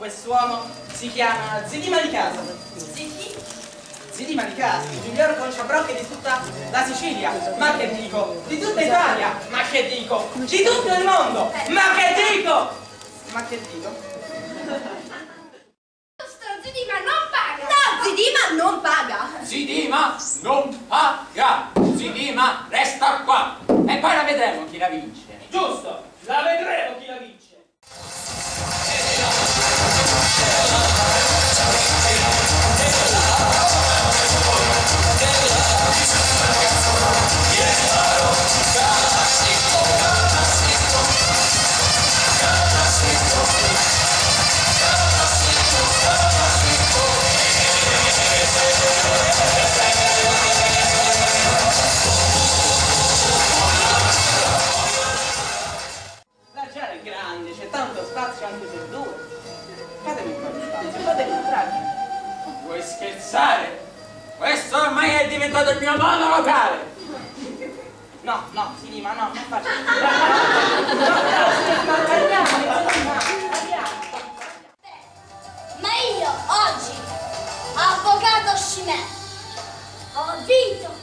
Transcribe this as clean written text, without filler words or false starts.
quest'uomo si chiama Zidì Manicasa. Zidì? Zidì Manicasa, il miglior conciabrocche di tutta la Sicilia. Ma che dico? Di tutta Italia. Ma che dico? Di tutto il mondo. Ma che dico? Ma che dico? Zidima non paga! No, Zidima non paga! Zidima non paga! Zidima resta qua! E poi la vedremo chi la vince! Giusto! La vedremo chi la vince! Anche per due. Fatemi un po' di spazio, fatemi un traccio. Vuoi scherzare? Questo ormai è diventato il mio monolocale! No, no, Zidima, no, non faccio. No, andiamo. Ma io oggi, avvocato Scimè, ho vinto